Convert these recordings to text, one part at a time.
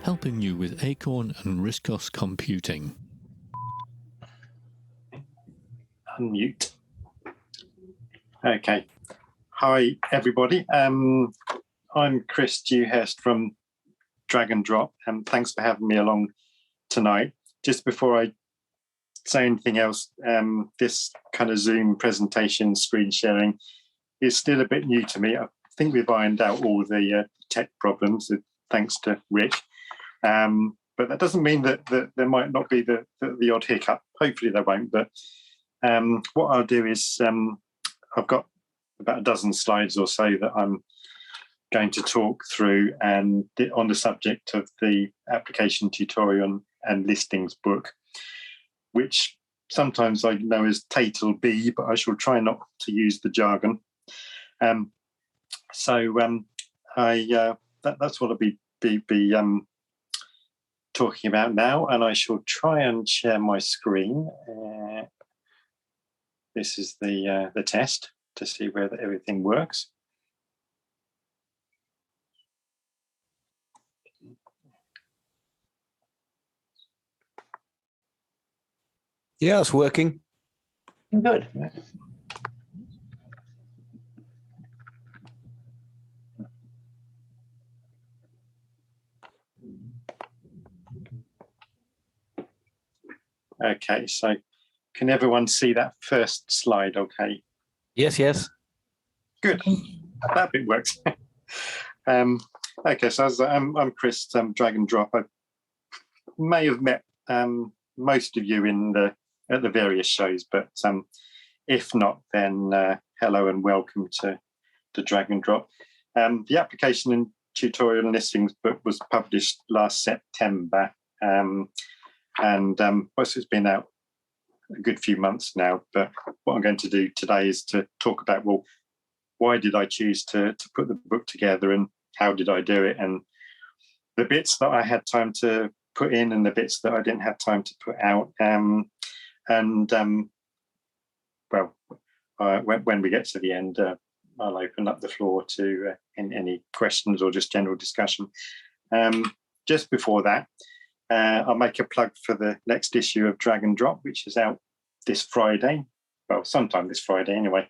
helping you with Acorn and RISC OS computing. Unmute. Okay. Hi, everybody. I'm Chris Dewhurst from Drag and Drop, and thanks for having me along tonight. Just before I say anything else, this kind of Zoom presentation screen sharing is still a bit new to me. I think we've ironed out all the tech problems, thanks to Rick. But that doesn't mean that there might not be the odd hiccup. Hopefully there won't. But what I'll do is I've got about a dozen slides or so that I'm going to talk through, and on the subject of the application tutorial and listings book, which sometimes I know as Title B, but I shall try not to use the jargon. That's what I'll be talking about now, and I shall try and share my screen. This is the test to see whether everything works. Yeah, it's working. Good. Okay, so can everyone see that first slide okay? Yes, yes. Good. That bit works. Okay, so I'm Chris, Drag and Drop. I may have met most of you at the various shows, but if not, then hello and welcome to Drag and Drop. The application and tutorial and listings book was published last September, and it's been out a good few months now. But what I'm going to do today is to talk about, well, why did I choose to put the book together, and how did I do it, and the bits that I had time to put in and the bits that I didn't have time to put out. When we get to the end, I'll open up the floor to any questions or just general discussion. Just before that, I'll make a plug for the next issue of Drag and Drop, which is out this Friday. Well, sometime this Friday anyway,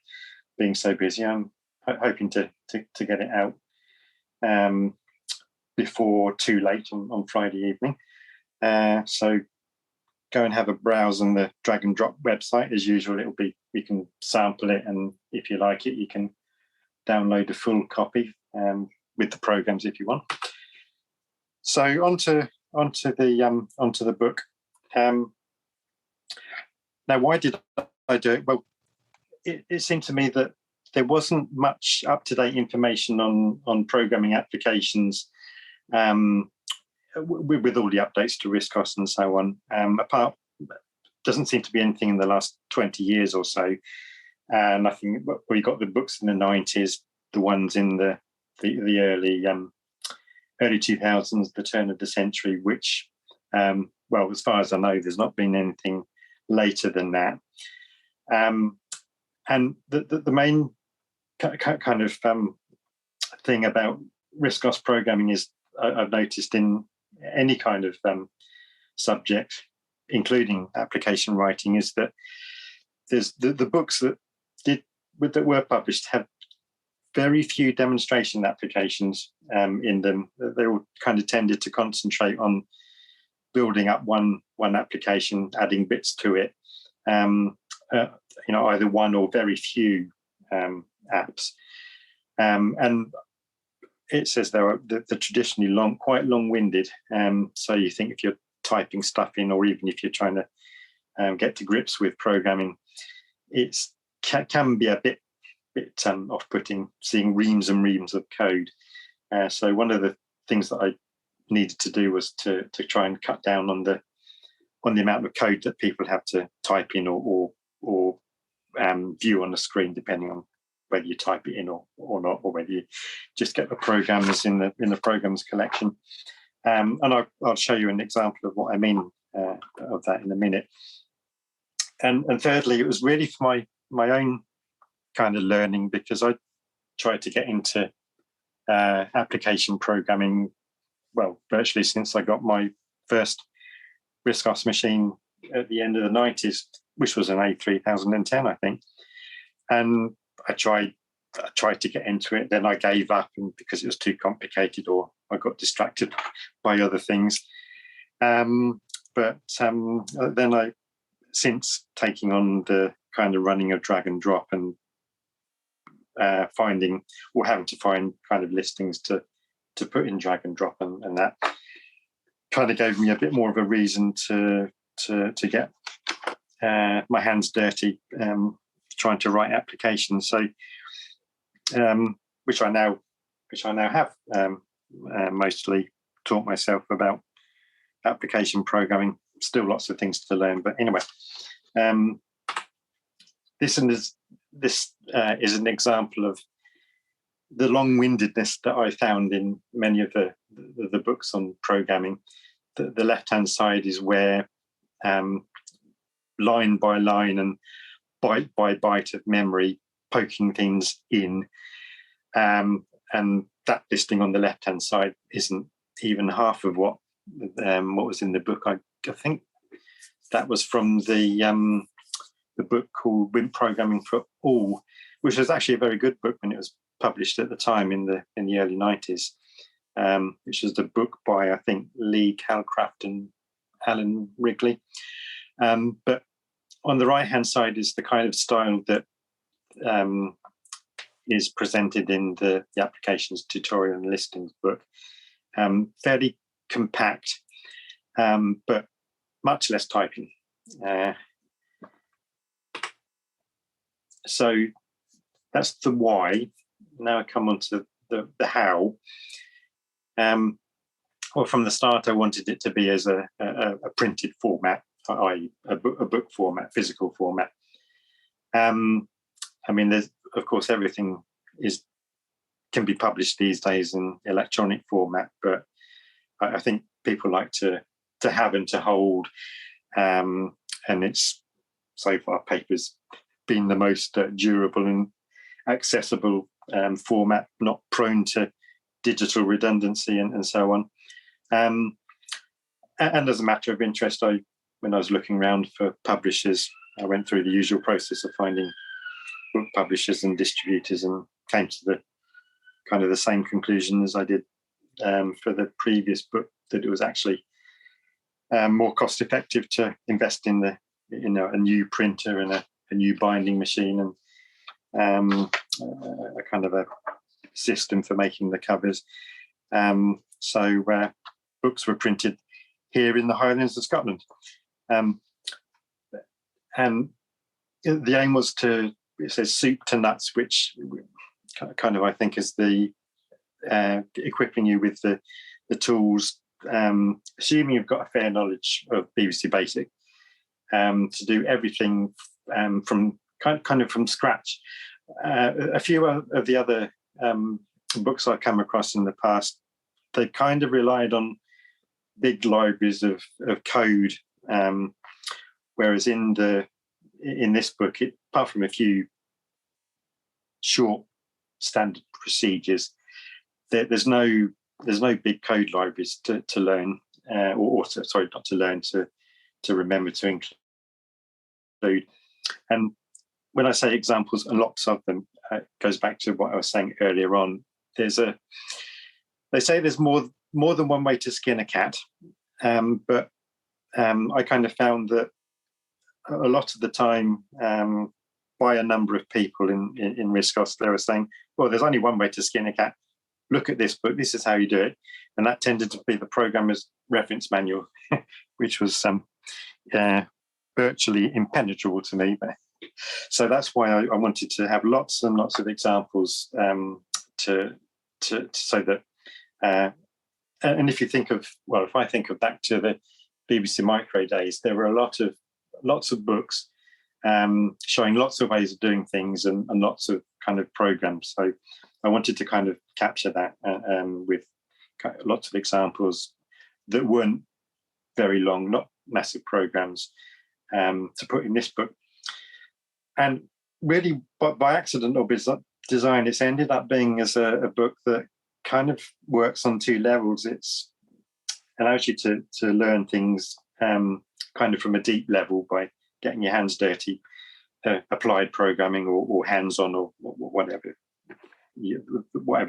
being so busy. I'm hoping to get it out before too late on Friday evening. So go and have a browse on the Drag and Drop website. As usual, you can sample it, and if you like it, you can download a full copy with the programs if you want. So onto the book. Now, why did I do it? Well, it seemed to me that there wasn't much up-to-date information on programming applications with all the updates to RISC OS and so on. Doesn't seem to be anything in the last 20 years or so. Nothing. Well, you got the books in the 90s, the ones in the early 2000s, the turn of the century, which, well, as far as I know, there's not been anything later than that. And the main kind of thing about RISC OS programming is, I've noticed in any kind of subject, including application writing, is that there's the books that were published have very few demonstration applications in them. They all kind of tended to concentrate on building up one application, adding bits to it. Either one or very few apps. And it says they're traditionally quite long-winded. So you think if you're typing stuff in, or even if you're trying to get to grips with programming, it can be a bit off-putting, seeing reams and reams of code. So one of the things that I needed to do was to try and cut down on the amount of code that people have to type in or view on the screen, depending on whether you type it in or not, or whether you just get the programs in the programs collection. And I'll show you an example of what I mean of that in a minute. And thirdly, it was really for my own kind of learning, because I tried to get into application programming virtually since I got my first RISC OS machine at the end of the 90s, which was an A3010, I think. And I tried to get into it, then I gave up, and because it was too complicated, or I got distracted by other things. Then I, since taking on the kind of running of drag and drop and finding or having to find kind of listings to put in drag and drop, and that kind of gave me a bit more of a reason to get my hands dirty trying to write applications. So which I now have mostly taught myself about application programming. Still lots of things to learn, but anyway, this is an example of the long-windedness that I found in many of the books on programming. The left-hand side is where line by line and byte by byte of memory poking things in, and that listing on the left-hand side isn't even half of what was in the book. I think that was from the book called WIMP Programming for All, which was actually a very good book when it was published at the time in the early 90s, which was the book by, I think, Lee Calcraft and Alan Wrigley. But on the right-hand side is the kind of style that is presented in the applications tutorial and listings book. Fairly compact, but much less typing. So that's the why. Now I come on to the how. Well, from the start, I wanted it to be as a printed format, i.e. a book format, physical format. I mean, there's, of course, everything can be published these days in electronic format, but I think people like to have and to hold, and it's so far paper's been the most durable and accessible format, not prone to digital redundancy and so on. And as a matter of interest, when I was looking around for publishers, I went through the usual process of finding book publishers and distributors, and came to the kind of the same conclusion as I did for the previous book, that it was actually more cost effective to invest in a new printer and a new binding machine, and a kind of a system for making the covers. So books were printed here in the Highlands of Scotland, and the aim was it says soup to nuts, which kind of I think is the equipping you with the tools, assuming you've got a fair knowledge of BBC Basic, to do everything from kind of from scratch. A few of the other books I've come across in the past, they kind of relied on big libraries of code, whereas in this book, apart from a few short standard procedures, there's no big code libraries to learn, not to learn, to remember to include. And when I say examples, and lots of them, goes back to what I was saying earlier on. They say there's more than one way to skin a cat, but I kind of found that a lot of the time, by a number of people in RISC OS, they were saying, well, there's only one way to skin a cat. Look at this book. This is how you do it. And that tended to be the programmer's reference manual, which was virtually impenetrable to me. So that's why I wanted to have lots and lots of examples, so that, and if you think of, if I think of back to the BBC Micro days, there were lots of books showing lots of ways of doing things and lots of kind of programs. So I wanted to kind of capture that with lots of examples that weren't very long, not massive programs, to put in this book. And really, by accident or design, it's ended up being as a book that kind of works on two levels. It's allows you to learn things kind of from a deep level by getting your hands dirty, applied programming or hands-on or whatever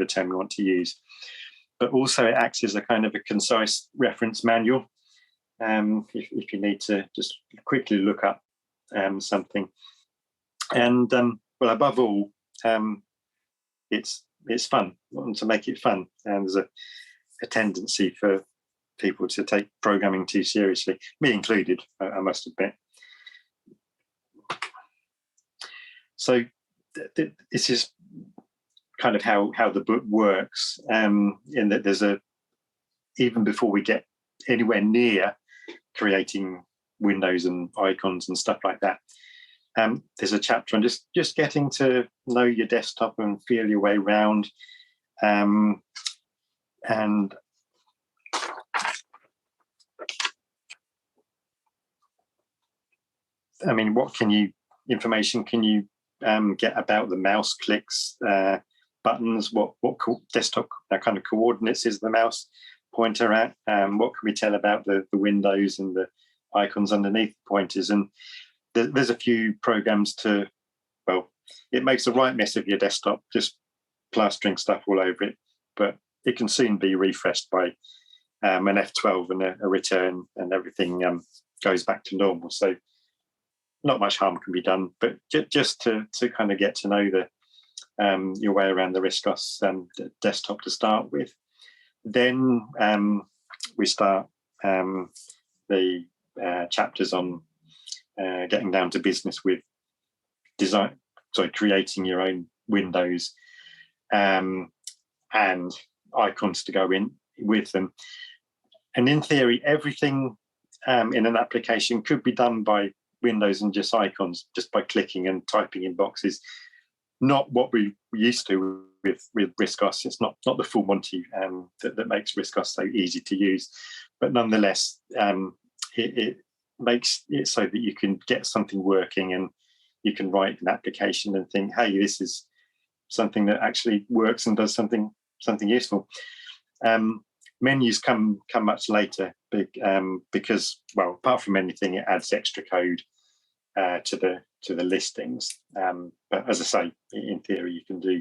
term you want to use. But also it acts as a kind of a concise reference manual if you need to just quickly look up something. And well, above all, it's fun. I want to make it fun, and there's a tendency for people to take programming too seriously, me included, I must admit. So this is kind of how the book works, in that there's even before we get anywhere near creating windows and icons and stuff like that, there's a chapter on just getting to know your desktop and feel your way around, and I mean, what information can you get about the mouse clicks, buttons, what desktop kind of coordinates is the mouse pointer at, what can we tell about the windows and the icons underneath the pointers? And there's a few programs it makes a right mess of your desktop, just plastering stuff all over it, but it can soon be refreshed by an F12 and a return, and everything goes back to normal. So not much harm can be done, but just to kind of get to know your way around the RISC OS desktop to start with. Then we start the chapters on getting down to business with creating your own windows and icons to go in with them. And in theory, everything in an application could be done by windows and just icons, just by clicking and typing in boxes. Not what we used to with RISC OS. It's not the full Monty that makes RISC OS so easy to use, but nonetheless, it makes it so that you can get something working and you can write an application and think, hey, this is something that actually works and does something useful. Menus come much later, because, well, apart from anything, it adds extra code to the listings. But as I say, in theory, you can do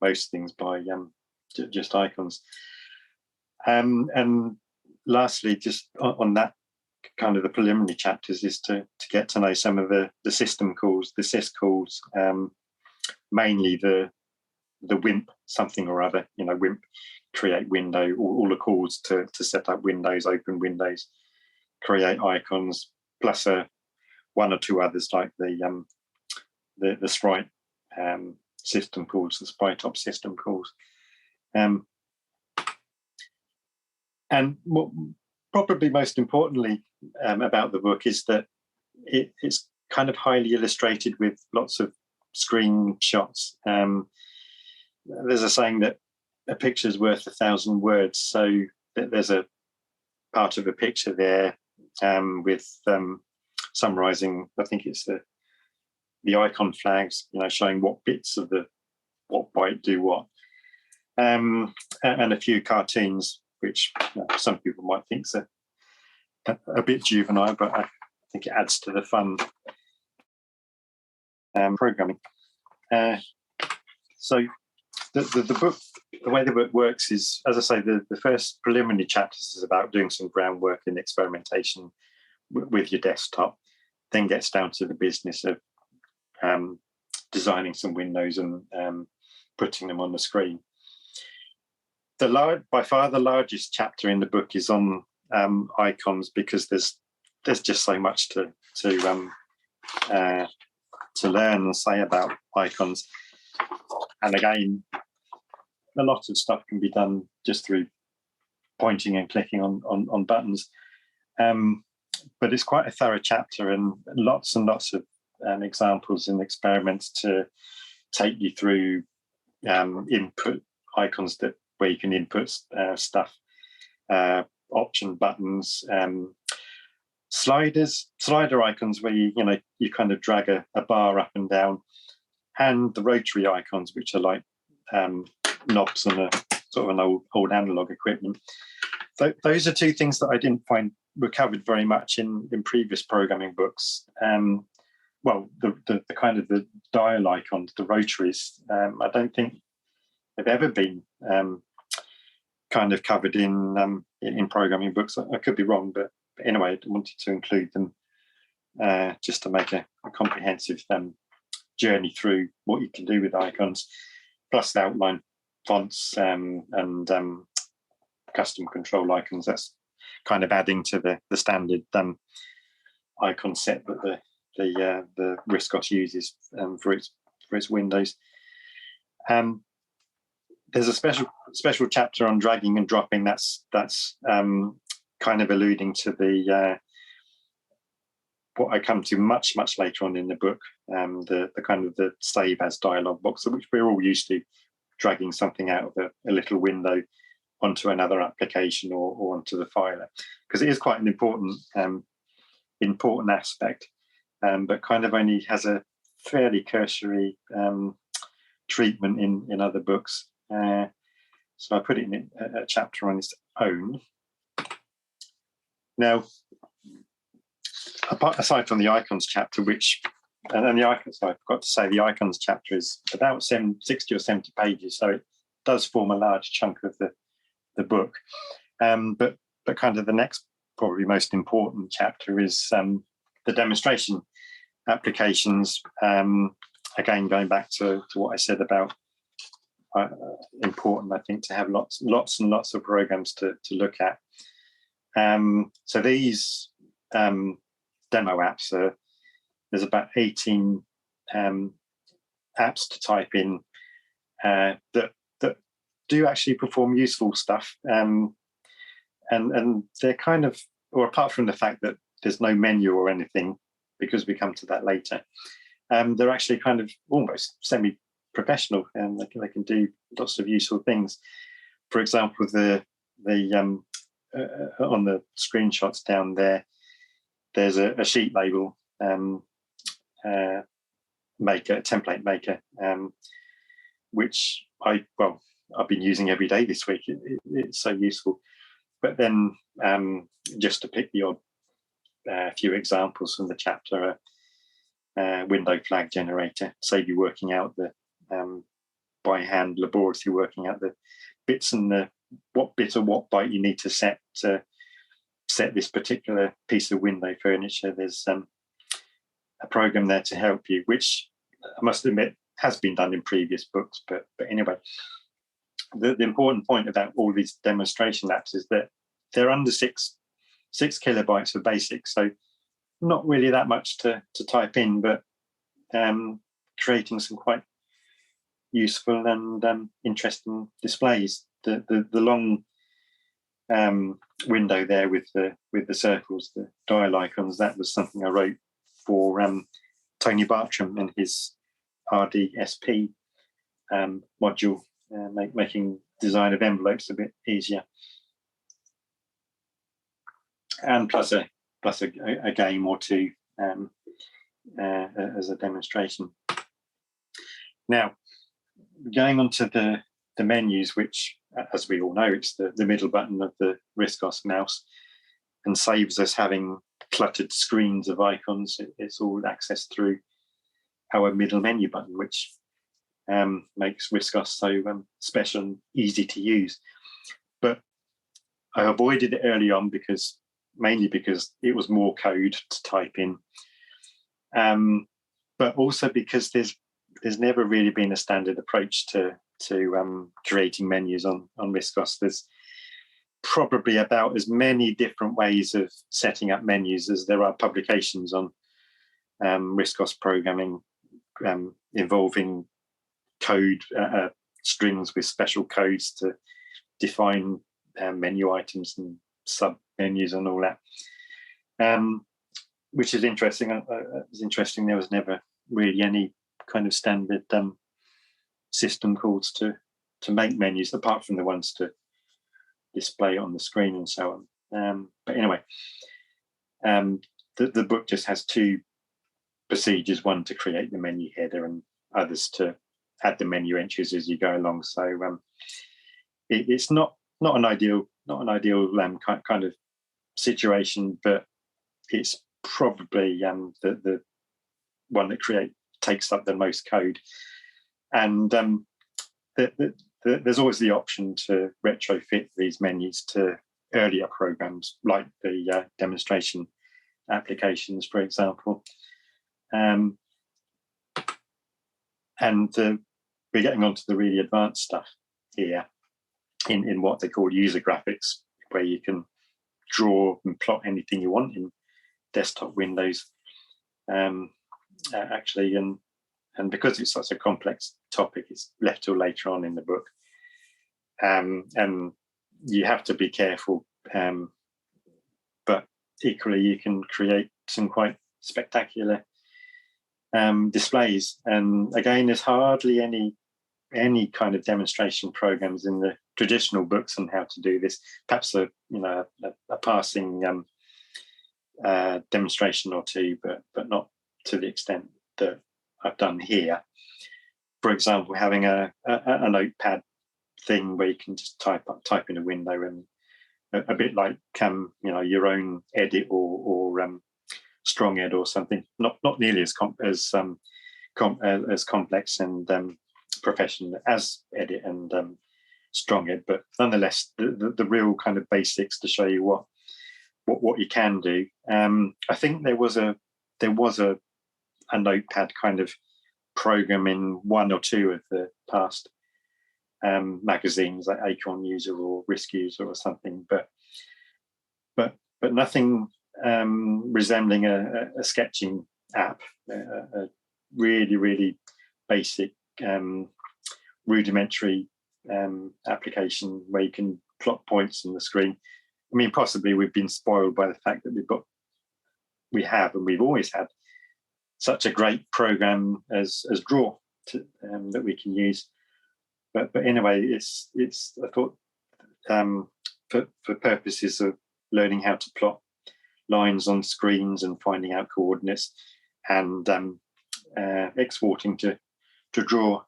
most things by just icons. And lastly, just on that kind of the preliminary chapters, is to get to know some of the system calls, the sys calls, mainly the WIMP something or other, WIMP create window, all the calls to set up windows, open windows, create icons, plus one or two others like the sprite system calls, the sprite-top system calls. And what probably most importantly about the book is that it's kind of highly illustrated with lots of screenshots. There's a saying that a picture's worth 1,000 words, so there's a part of a picture there with summarizing, I think it's the icon flags, showing what bits of what byte do what, and a few cartoons, which some people might think is a bit juvenile, but I think it adds to the fun programming. So the book, the way the book works is, as I say, the first preliminary chapters is about doing some groundwork and experimentation with your desktop, then gets down to the business of designing some windows and putting them on the screen. By far the largest chapter in the book is on icons, because there's just so much to learn and say about icons. And again, a lot of stuff can be done just through pointing and clicking on buttons. But it's quite a thorough chapter, and lots of examples and experiments to take you through input icons where you can input stuff, option buttons, slider icons where you kind of drag a bar up and down, and the rotary icons, which are like knobs on a sort of an old analog equipment. those are two things that I didn't find were covered very much in previous programming books. Well, the kind of the dial icons, the rotaries, I don't think they've ever been kind of covered in programming books. I could be wrong, but anyway, I wanted to include them just to make a comprehensive journey through what you can do with icons, plus the outline fonts and custom control icons. That's kind of adding to the standard icon set that the RISC OS uses for its windows. There's a special chapter on dragging and dropping. That's kind of alluding to the what I come to much later on in the book. The kind of the save as dialog box, which we're all used to, dragging something out of a little window onto another application or onto the filer, because it is quite an important aspect, but kind of only has a fairly cursory treatment in other books. So I put it in a chapter on its own. Now, aside from the icons chapter, and the icons, I forgot to say, the icons chapter is about 60 or 70 pages, so it does form a large chunk of the book. But kind of the next, probably most important chapter is the demonstration applications. Again, going back to what I said about important, I think, to have lots and lots of programs to look at. So these demo apps there's about 18 apps to type in that do actually perform useful stuff, and they're kind of, or apart from the fact that there's no menu or anything, because we come to that later, they're actually kind of almost semi-professional, and they can do lots of useful things. For example, the on the screenshots down there, there's a sheet label maker, a template maker, which I've been using every day this week. It's so useful. But then, just to pick the odd few examples from the chapter, window flag generator, save you working out the by hand, laboriously working out the bits and what bit or what byte you need to set this particular piece of window furniture. There's a program there to help you, which I must admit has been done in previous books, but anyway, the important point about all these demonstration apps is that they're under six kilobytes for basic, so not really that much to type in, but creating some quite useful and interesting displays. The long window there with the circles, the dial icons, that was something I wrote for Tony Bartram and his RDSP module, making design of envelopes a bit easier, and plus a game or two as a demonstration. Now, going on to the menus, which, as we all know, it's the middle button of the RISC OS mouse, and saves us having cluttered screens of icons. It's all accessed through our middle menu button, which makes RISC OS so special and easy to use. But I avoided it early on mainly because it was more code to type in, but also because there's never really been a standard approach to creating menus on RISC OS. There's probably about as many different ways of setting up menus as there are publications on RISC OS programming, involving code strings with special codes to define menu items and sub menus and all that, which is interesting. It was interesting. There was never really any kind of standard system calls to make menus, apart from the ones to display on the screen and so on. But anyway, the book just has two procedures: one to create the menu header, and others to add the menu entries as you go along. So it's not not an ideal kind of situation, but it's probably the one that takes up the most code. And there's always the option to retrofit these menus to earlier programs, like the demonstration applications, for example. And we're getting onto the really advanced stuff here in what they call user graphics, where you can draw and plot anything you want in desktop windows. Actually, and because it's such a complex topic, it's left till later on in the book. And you have to be careful, but equally you can create some quite spectacular displays. And again, there's hardly any kind of demonstration programs in the traditional books on how to do this. Perhaps a passing demonstration or two, but not to the extent that I've done here. For example, having a notepad thing where you can just type in a window, and a bit like your own edit or strong ed or something. Not nearly as complex and professional as edit and strong ed, but nonetheless the real kind of basics to show you what you can do. I think there was a notepad kind of program in one or two of the past magazines, like Acorn User or RISC User or something, but nothing resembling a sketching app, a really, really basic rudimentary application where you can plot points on the screen. I mean, possibly we've been spoiled by the fact that we've always had such a great program as Draw that we can use. But anyway, it's I thought for purposes of learning how to plot lines on screens and finding out coordinates and exporting to Draw,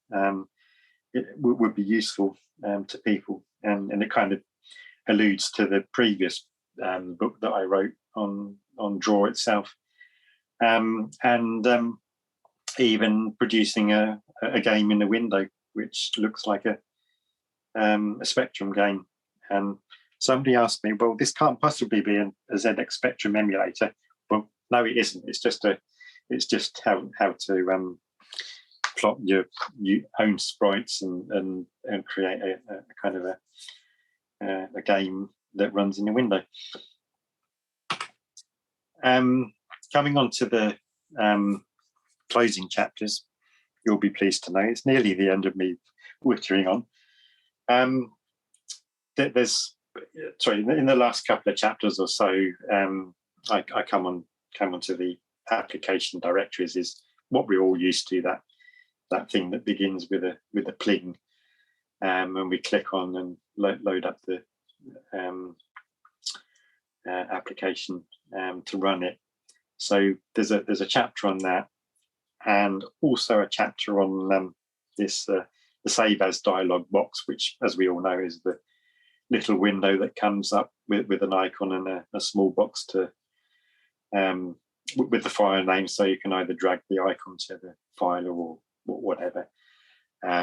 it would be useful to people, and it kind of alludes to the previous book that I wrote on Draw itself, and even producing a game in the window which looks like a Spectrum game. And somebody asked me, well, this can't possibly be a ZX Spectrum emulator. Well, no, it isn't. It's just how to plot your own sprites and create a kind of a game that runs in the window. Coming on to the closing chapters, you'll be pleased to know it's nearly the end of me wittering on. In the last couple of chapters or so, I come on to the application directories, is what we're all used to, that thing that begins with a pling, and we click on and load up the application to run it. So there's a chapter on that, and also a chapter on this the save as dialog box, which, as we all know, is the little window that comes up with an icon and a small box to with the file name, so you can either drag the icon to the file or whatever,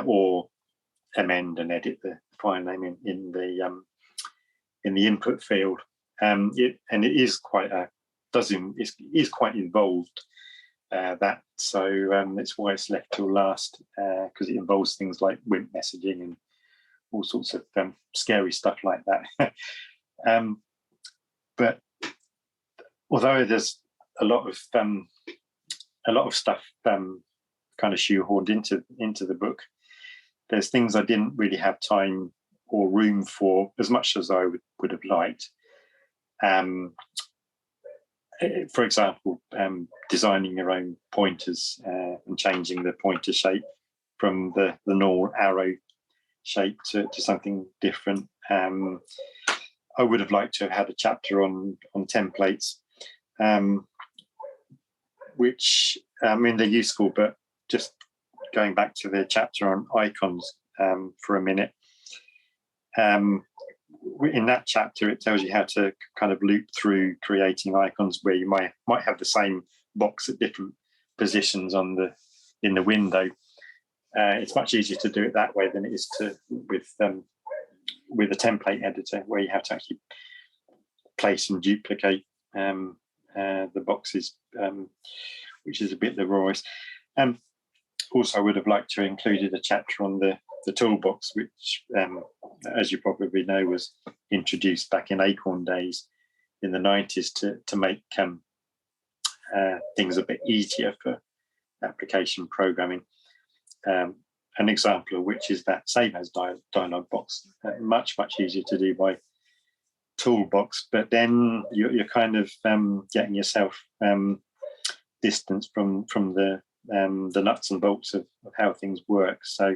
or amend and edit the file name in the input field. It is quite quite involved. So it's why it's left till last, because it involves things like WIMP messaging and all sorts of scary stuff like that. But although there's a lot of stuff kind of shoehorned into the book, there's things I didn't really have time or room for as much as I would have liked. For example, designing your own pointers and changing the pointer shape from the normal arrow shape to something different. I would have liked to have had a chapter on templates, which, I mean, they're useful, but just going back to the chapter on icons for a minute, in that chapter, it tells you how to kind of loop through creating icons where you might have the same box at different positions in the window. It's much easier to do it that way than it is with a template editor, where you have to actually place and duplicate the boxes, which is a bit laborious. Also, I would have liked to have included a chapter on the toolbox, which, as you probably know, was introduced back in Acorn days in the 90s to make things a bit easier for application programming. An example of which is that Save As dialog box. Much easier to do by toolbox, but then you're kind of getting yourself distance from the nuts and bolts of how things work. So,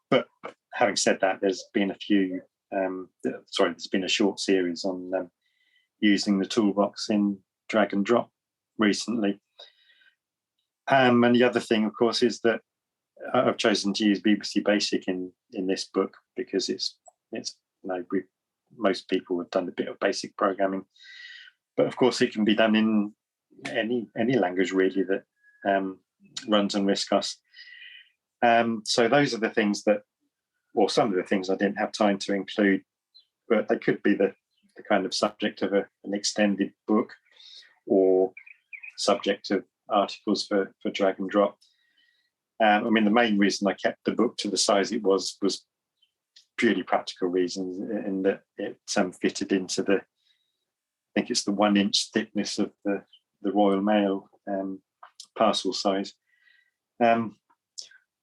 but having said that, there's been a short series on using the toolbox in drag and drop recently. And the other thing, of course, is that I've chosen to use BBC Basic in this book because it's most people have done a bit of basic programming, but of course it can be done in any language really that runs on RISC OS. So those are the things or some of the things I didn't have time to include, but they could be the kind of subject of an extended book or subject of articles for drag and drop. I mean, the main reason I kept the book to the size it was purely practical reasons, in that it fitted into I think it's the 1 inch thickness of the Royal Mail parcel size.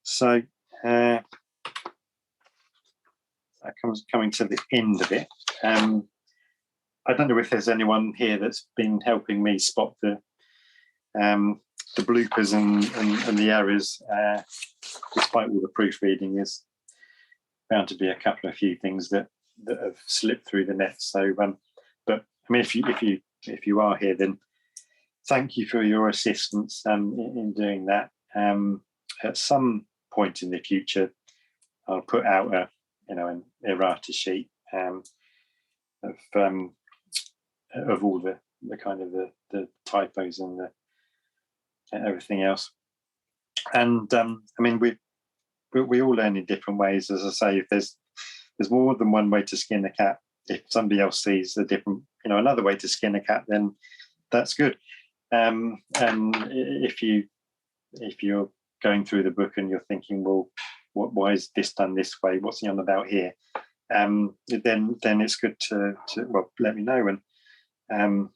So that coming to the end of it. I don't know if there's anyone here that's been helping me spot the bloopers and the errors, despite all the proofreading. There's bound to be a few things that have slipped through the net. So, but I mean, if you are here, then thank you for your assistance in doing that. At some point in the future, I'll put out an errata sheet of all the kind of the typos and everything else. And I mean, we all learn in different ways. As I say, if there's more than one way to skin a cat, if somebody else sees another way to skin a cat, then that's good. And if you're going through the book and you're thinking, well, why is this done this way? What's he on about here? Then it's good to let me know, and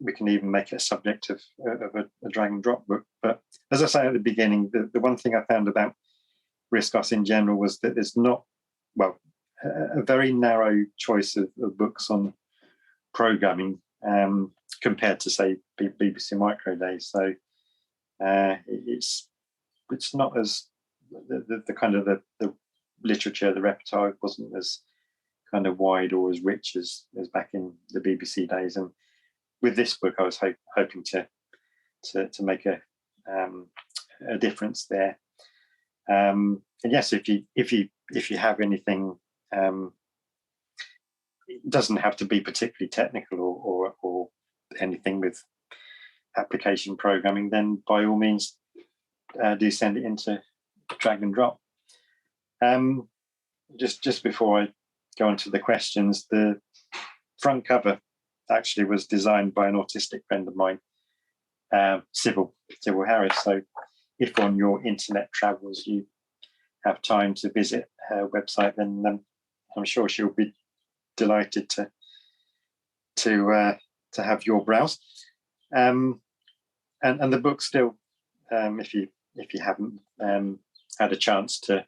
we can even make it a subject of a drag and drop book. But as I say at the beginning, the one thing I found about RISC OS in general was that there's not, a very narrow choice of books on programming compared to, say, BBC Micro days. So it's not as the kind of the literature, the repertoire wasn't as kind of wide or as rich as back in the BBC days. And with this book, I was hoping to make a difference there. And yes, if you have anything, it doesn't have to be particularly technical or anything with application programming, then by all means do send it into drag and drop. Just before I go on to the questions, the front cover actually was designed by an autistic friend of mine, Sybil Harris. So if on your internet travels you have time to visit her website, then I'm sure she'll be delighted to have your browse. And the book still, if you haven't had a chance to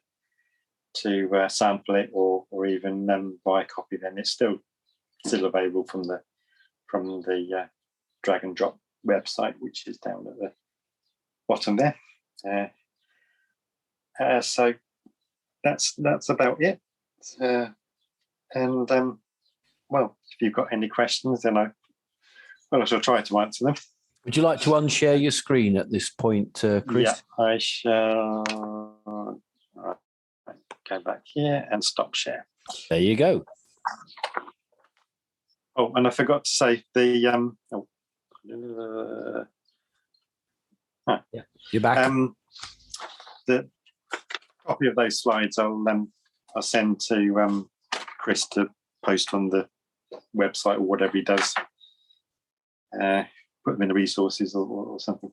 sample it or even buy a copy, then it's still available from the drag and drop website, which is down at the bottom there. So that's about it. If you've got any questions, then I shall try to answer them. Would you like to unshare your screen at this point, Chris? Yeah, I shall. Go back here and stop share. There you go. Oh, and I forgot to say the Yeah, you're back. the copy of those slides I'll send to Chris to post on the website or whatever he does. Put them in the resources or something.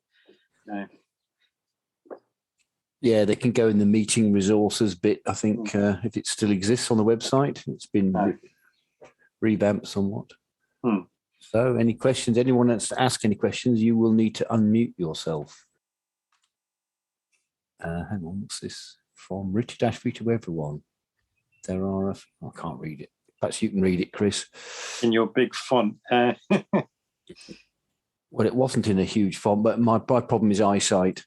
Yeah, they can go in the meeting resources bit, I think, if it still exists on the website. It's been revamped somewhat. So any questions? Anyone wants to ask any questions, you will need to unmute yourself. Hang on, what's this? From Richard Ashby to everyone. There are, I can't read it. Perhaps you can read it, Chris. In your big font. Well, it wasn't in a huge font, but my problem is eyesight,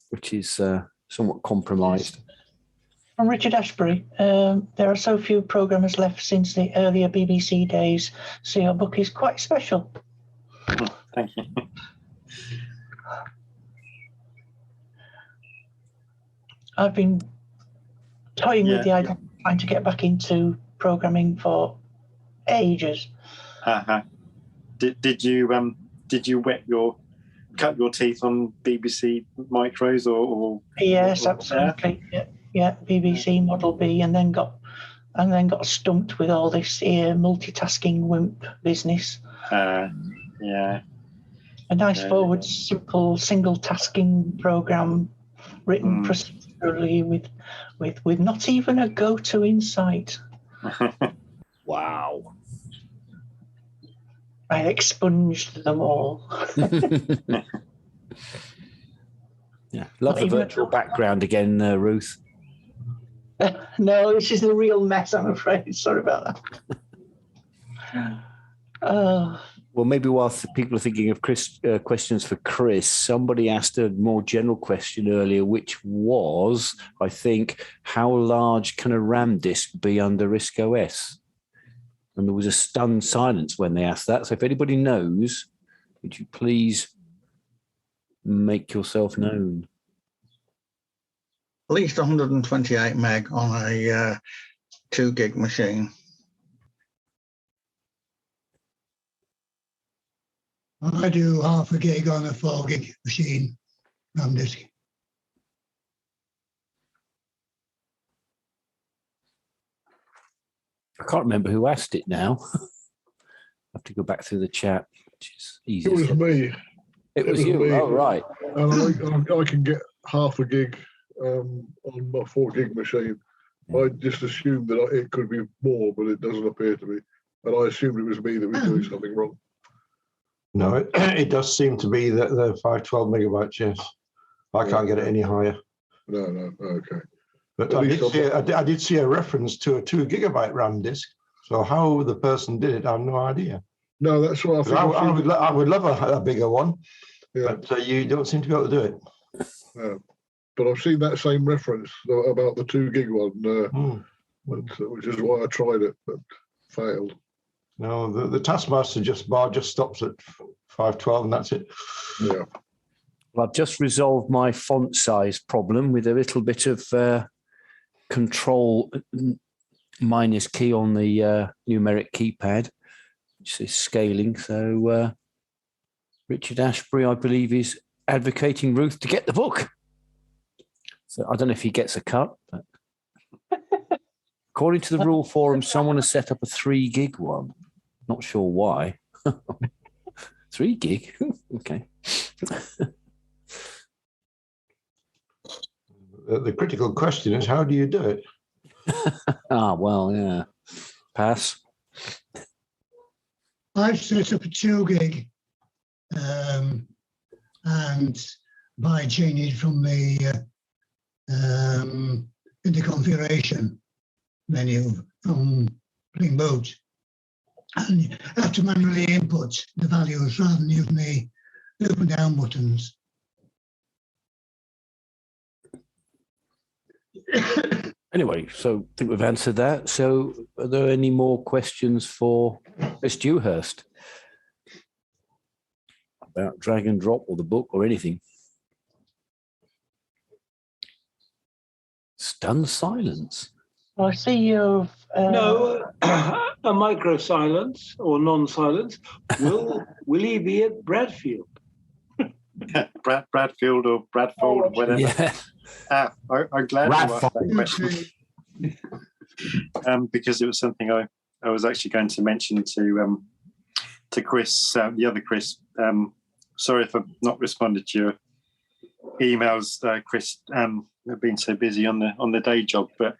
which is somewhat compromised. From Richard Ashbury, there are so few programmers left since the earlier BBC days, so your book is quite special. Thank you. I've been toying with the idea of trying to get back into programming for ages. Did you cut your teeth on BBC micros or Yes, absolutely. Yeah, BBC Model B, and then got stumped with all this multitasking WIMP business. Yeah. A nice forward, simple, single tasking program written procedurally with not even a go-to in sight. Wow. I expunged them all. Yeah, love the virtual background again, Ruth. No, this is the real mess, I'm afraid. Sorry about that. Well, maybe whilst people are thinking of questions for Chris, somebody asked a more general question earlier, which was, I think, how large can a RAM disk be under RISC OS? And there was a stunned silence when they asked that. So if anybody knows, would you please make yourself known? At least 128 meg on a 2 gig machine. I do half a gig on a 4 gig machine, RAM disk. I can't remember who asked it now. I have to go back through the chat, which is easy. It was me. It was you. Me. Oh, right. And I can get half a gig on my 4 gig machine. I just assumed that it could be more, but it doesn't appear to be. And I assumed it was me that was doing something wrong. No, it does seem to be that the 512 megabytes, yes. I can't get it any higher. No, okay. But I did see a reference to a 2 gigabyte RAM disk. So how the person did it, I have no idea. No, that's what I think. I would love a bigger one, yeah. But you don't seem to be able to do it. No. But I've seen that same reference about the 2 gig one, which is why I tried it, but failed. No, the Taskmaster bar just stops at 512 and that's it. Yeah. Well, I've just resolved my font size problem with a little bit of control minus key on the numeric keypad, which is scaling. So Richard Ashbury, I believe, is advocating Ruth to get the book. So I don't know if he gets a cut, but according to the rule forum, someone has set up a 3 gig one. Not sure why. 3 gig? Okay. The critical question is, how do you do it? Well, yeah. Pass. I've set up a 2 gig and by changing from the in the configuration menu from Spring Boot, and you have to manually input the values rather than using the up and down buttons. Anyway, so I think we've answered that. So are there any more questions for Miss Dewhurst about drag and drop or the book or anything? Stunned silence. I see you've... No, a micro-silence or non-silence. Will he be at Bradfield? Bradfield or Bradford or whatever. Yeah. I'm glad you asked that question. Because it was something I was actually going to mention to Chris, the other Chris. Sorry if I've not responded to your emails, Chris. I've been so busy on the day job, but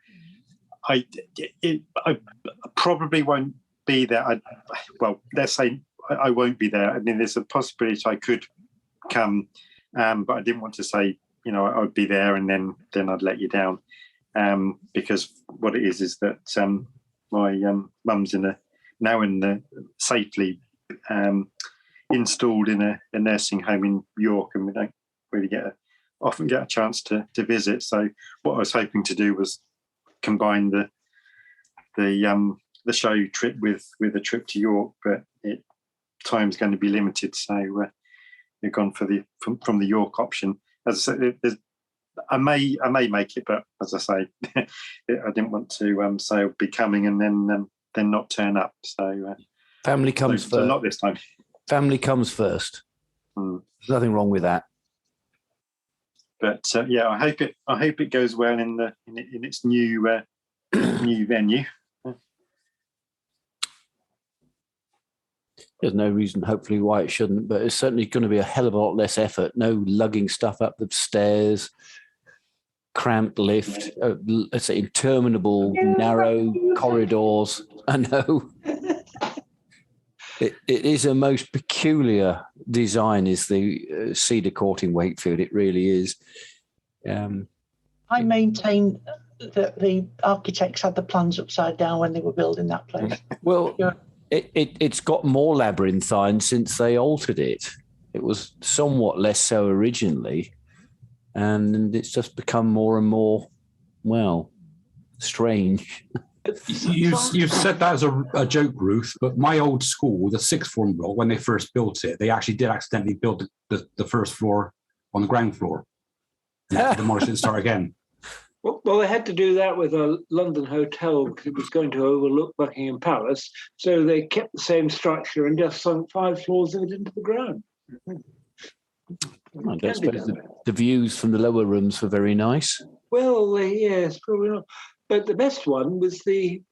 I probably won't be there. Let's say I won't be there. I mean, there's a possibility I could come, but I didn't want to say, I would be there and then I'd let you down, because what it is that my mum's safely installed in a nursing home in York, and we don't really often get a chance to visit. So what I was hoping to do was combine the show trip with a trip to York, but time's going to be limited, so we've gone for from the York option. As I said, I may make it, but as I say, I didn't want to say I'll be coming and then not turn up. So family comes first. So not this time. Family comes first. There's nothing wrong with that. But I hope it goes well in its new new venue. There's no reason, hopefully, why it shouldn't, but it's certainly going to be a hell of a lot less effort. No lugging stuff up the stairs, cramped lift, let's say interminable, narrow corridors. I know. It is a most peculiar design, is the Cedar Court in Wakefield. It really is. I maintain that the architects had the plans upside down when they were building that place. Well, it's got more labyrinthine since they altered it. It was somewhat less so originally, and it's just become more and more, strange. You've said that as a joke, Ruth, but my old school, the sixth form block, when they first built it, they actually did accidentally build the first floor on the ground floor. They had to demolish it and start again. Well, they had to do that with a London hotel because it was going to overlook Buckingham Palace. So they kept the same structure and just sunk 5 floors of it into the ground. I don't suppose the views from the lower rooms were very nice. Well, yes, probably not. But the best one was the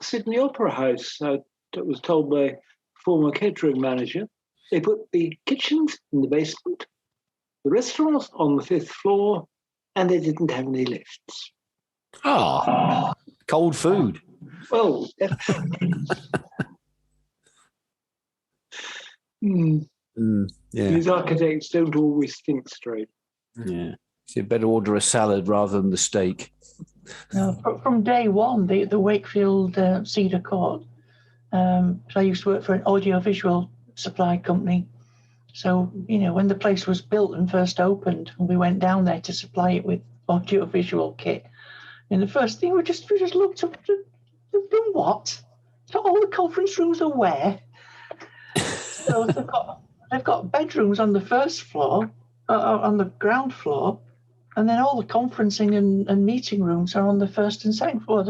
Sydney Opera House. I was told by former catering manager. They put the kitchens in the basement, the restaurants on the 5th floor, and they didn't have any lifts. Cold food. Well, these architects don't always think straight. Yeah, so you better order a salad rather than the steak. No, from day one, the Wakefield Cedar Court. So I used to work for an audiovisual supply company. So, when the place was built and first opened, we went down there to supply it with audiovisual kit. And the first thing we just looked up, they've done what? So all the conference rooms are where? So they've got bedrooms on the first floor, on the ground floor, and then all the conferencing and meeting rooms are on the first and second floor.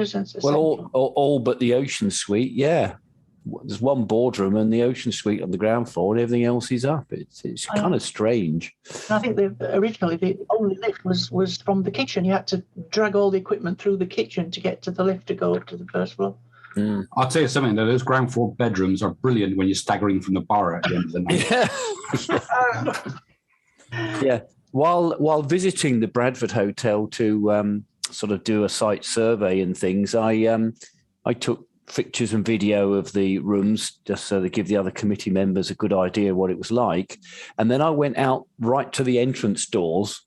All but the ocean suite, yeah. There's one boardroom and the ocean suite on the ground floor, and everything else is up. It's kind of strange. I think originally the only lift was from the kitchen. You had to drag all the equipment through the kitchen to get to the lift to go up to the first floor. I'll tell you something, though, those ground floor bedrooms are brilliant when you're staggering from the bar at the end of the night. Yeah. While visiting the Bradford Hotel to sort of do a site survey and things, I took pictures and video of the rooms just so they give the other committee members a good idea what it was like. And then I went out right to the entrance doors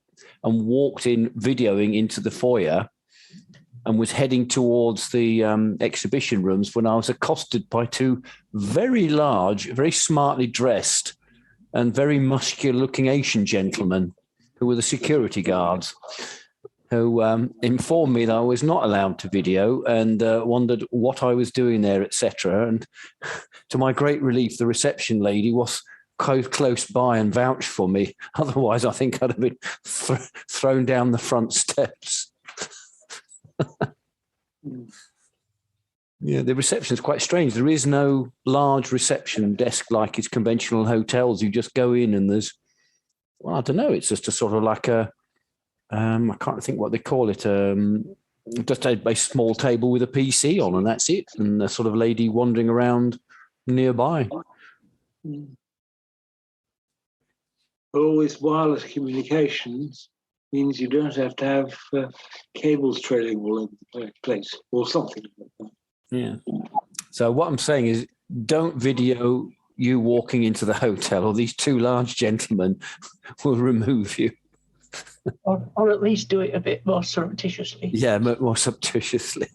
and walked in, videoing into the foyer, and was heading towards the exhibition rooms when I was accosted by 2 very large, very smartly dressed and very muscular-looking Asian gentlemen who were the security guards, who informed me that I was not allowed to video and wondered what I was doing there, etc. And to my great relief, the reception lady was close by and vouched for me. Otherwise, I think I'd have been thrown down the front steps. Yeah, the reception is quite strange. There is no large reception desk like it's conventional hotels. You just go in and there's, well, I don't know. It's just a sort of like a, I can't think what they call it. Just a small table with a PC on, and that's it. And a sort of lady wandering around nearby. Always wireless communications means you don't have to have cables trailing all over the place or something like that. Yeah. So what I'm saying is, don't video you walking into the hotel, or these two large gentlemen will remove you. Or at least do it a bit more surreptitiously. Yeah, more surreptitiously.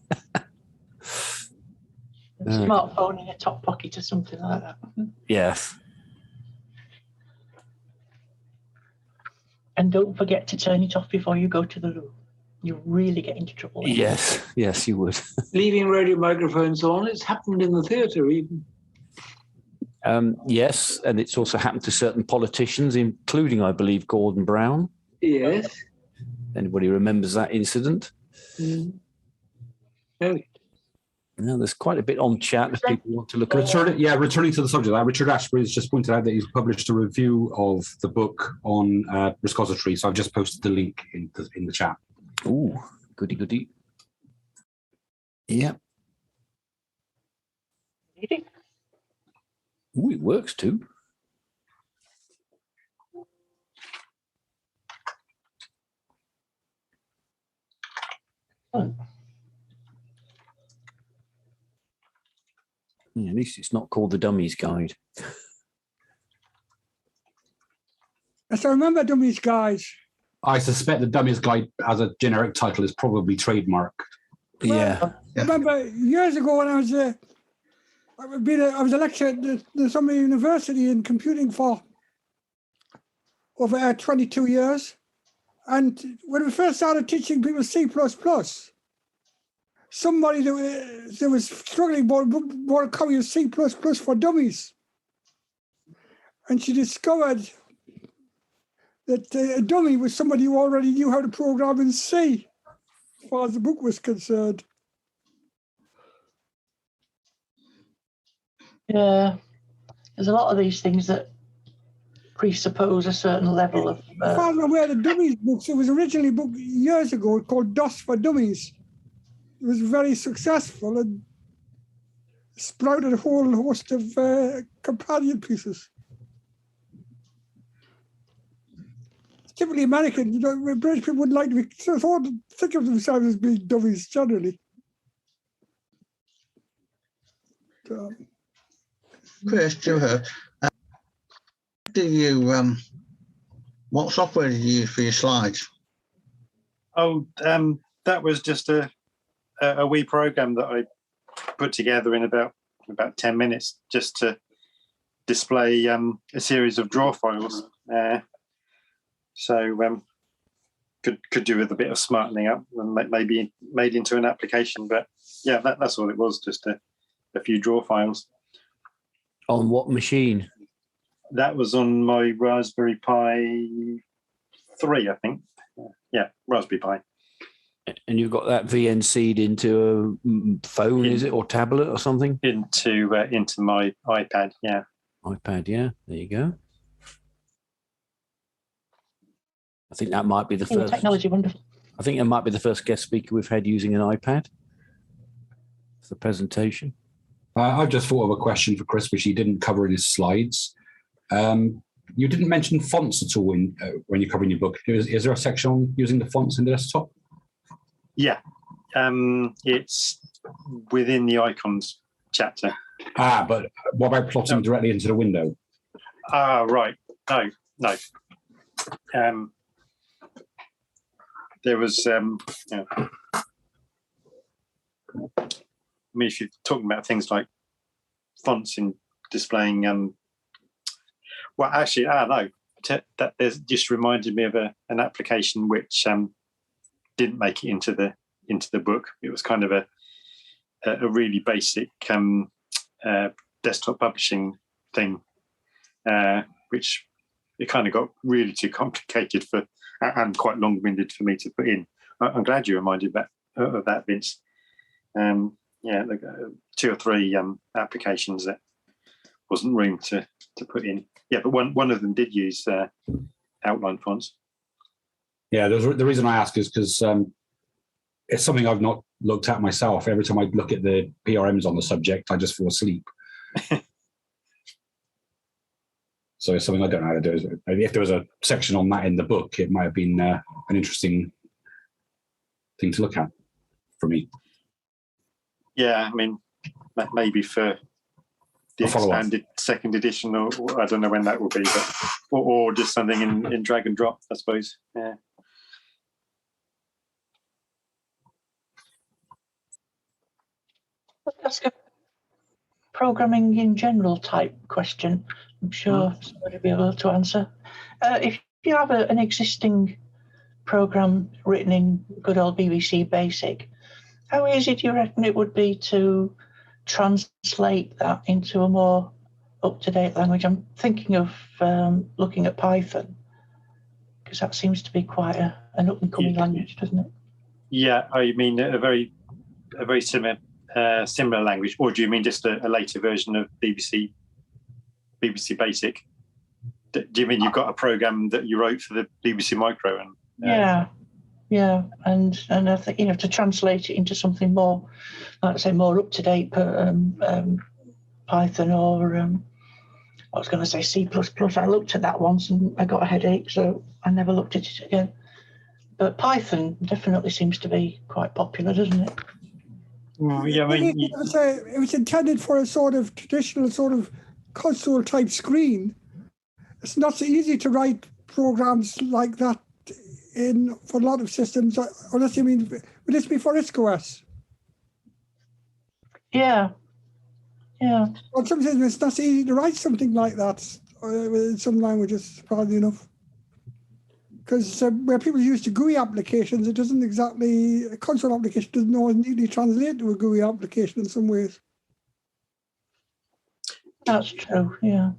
Smartphone in a top pocket or something like that. Yes. And don't forget to turn it off before you go to the loo. You really get into trouble. Yes, yes, you would. Leaving radio microphones on, it's happened in the theatre even. Yes, and it's also happened to certain politicians, including, I believe, Gordon Brown. Yes. Anybody remembers that incident? Oh. No, there's quite a bit on chat if people want to look at it. Returning to the subject, Richard Ashbury has just pointed out that he's published a review of the book on RISC OS, so I've just posted the link in the chat. Ooh, goody, goody. Yeah. Ooh, it works too. Oh. Yeah, at least it's not called the Dummies Guide. Yes, I remember Dummies Guide. I suspect the Dummies Guide as a generic title is probably trademarked. Yeah. I remember years ago when I was I was a lecturer at the Summer University in computing for over 22 years. And when we first started teaching people C++, somebody that was struggling bought a copy of C++ for Dummies. And she discovered that a dummy was somebody who already knew how to program in C, as far as the book was concerned. Yeah, there's a lot of these things that presuppose a certain level of... As far as I'm aware, the Dummies books, it was originally a book years ago called DOS for Dummies. It was very successful and sprouted a whole host of companion pieces. It's typically American. You know, British people wouldn't like to be think of themselves as being dummies generally. Chris, Dewhurst, what software did you use for your slides? Oh, that was just a wee program that I put together in about 10 minutes just to display a series of draw files. So could do with a bit of smartening up and maybe made into an application. But yeah, that's all it was, just a few draw files. On what machine? That was on my Raspberry Pi 3, I think. Yeah, Raspberry Pi. And you've got that VNC'd into a phone, is it, or tablet or something? Into my iPad, yeah. iPad, yeah. There you go. I think that might be the first. Technology, wonderful. I think that might be the first guest speaker we've had using an iPad for the presentation. I've just thought of a question for Chris, which he didn't cover in his slides. You didn't mention fonts at all when you're covering your book. Is there a section on using the fonts in the desktop? Yeah, it's within the icons chapter. But what about plotting directly into the window? Right. No. There was, I mean, if you're talking about things like fonts in displaying, well, actually, no, that just reminded me of an application which didn't make it into the book. It was kind of a really basic desktop publishing thing, which it kind of got really too complicated and quite long-winded for me to put in. I'm glad you reminded of that, Vince. Yeah, 2 or 3 applications that wasn't room to put in. Yeah, but one of them did use outline fonts. Yeah, the reason I ask is because it's something I've not looked at myself. Every time I look at the PRMs on the subject, I just fall asleep. So it's something I don't know how to do. Maybe if there was a section on that in the book, it might have been an interesting thing to look at for me. Yeah, I mean, maybe for the expanded second edition, or I don't know when that will be, but or just something in drag and drop, I suppose. Yeah. Ask a programming in general type question. I'm sure somebody will be able to answer. If you have an existing program written in good old BBC Basic, how easy do you reckon it would be to translate that into a more up-to-date language? I'm thinking of looking at Python, because that seems to be quite an up-and-coming language, doesn't it? Yeah, I mean a very similar language, or do you mean just a later version of BBC Basic? Do you mean you've got a program that you wrote for the BBC Micro? And yeah, and I think, you know, to translate it into something more, like I say, more up to date, Python or I was going to say C++. I looked at that once and I got a headache, so I never looked at it again. But Python definitely seems to be quite popular, doesn't it? Well, yeah, I mean, it was intended for a sort of traditional sort of console type screen. It's not so easy to write programs like that for a lot of systems, unless you mean, would this be for RISC OS? Yeah. Well, some systems it's not so easy to write something like that in some languages, probably enough. Because where people use the GUI applications, it doesn't exactly, a console application doesn't always neatly translate to a GUI application in some ways. That's true, yeah.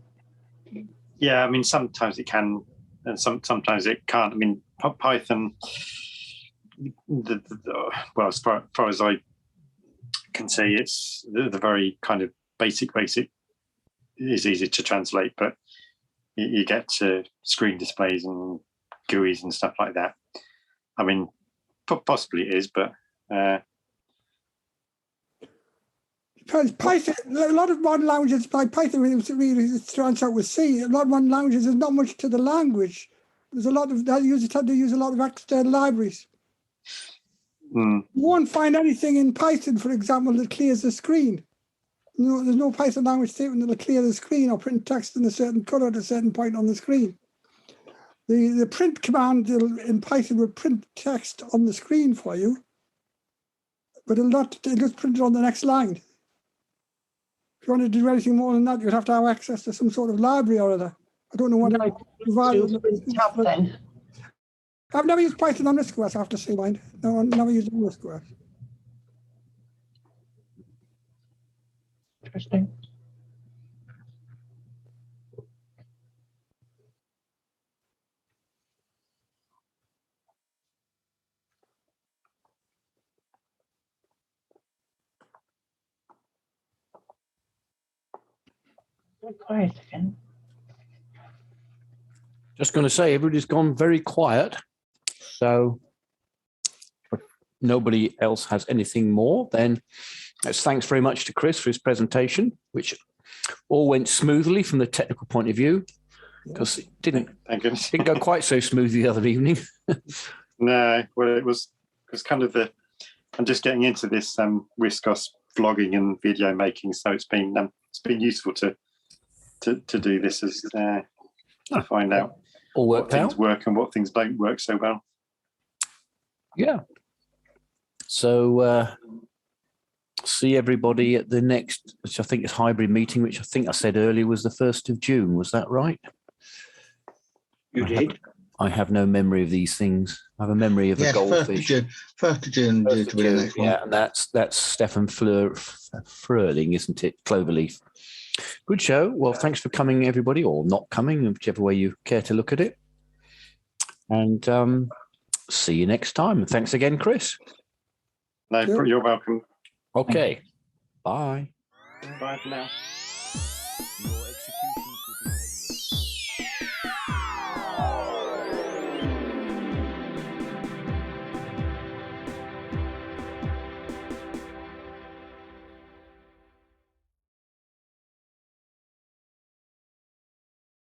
Yeah, I mean, sometimes it can, and sometimes it can't. I mean, Python, well, as far as I can see, it's the very kind of basic is easy to translate, but you get to screen displays and GUIs and stuff like that. I mean, possibly it is, but because Python, a lot of modern languages like Python, really starts out with C. A lot of modern languages, there's not much to the language. There's a lot of tend to use a lot of external libraries. You won't find anything in Python, for example, that clears the screen. No, there's no Python language statement that'll clear the screen or print text in a certain color at a certain point on the screen. The print command in Python will print text on the screen for you, but it'll just print it on the next line. If you want to do anything more than that, you'd have to have access to some sort of library or other. I don't know what I provide. I've never used Python on RISC OS, I have to say, mind. No, I've never used RISC OS. Interesting. Very quiet again. Just going to say, everybody's gone very quiet. So if nobody else has anything more, then thanks very much to Chris for his presentation, which all went smoothly from the technical point of view, because it didn't go quite so smooth the other evening. No, well, it was kind of I'm just getting into this RISC OS vlogging and video making, so it's been useful to do this as to find out what things work and what things don't work so well. Yeah. So see everybody at the next, which I think is hybrid meeting, which I think I said earlier was the 1st of June. Was that right? You did. I have no memory of these things. I have a memory of a goldfish. 1st of June. Yeah, and that's Stefan Fröhling, isn't it? Cloverleaf. Good show. Well, thanks for coming, everybody, or not coming, whichever way you care to look at it. And see you next time. And thanks again, Chris. No, you're welcome. Okay. Bye. Bye for now.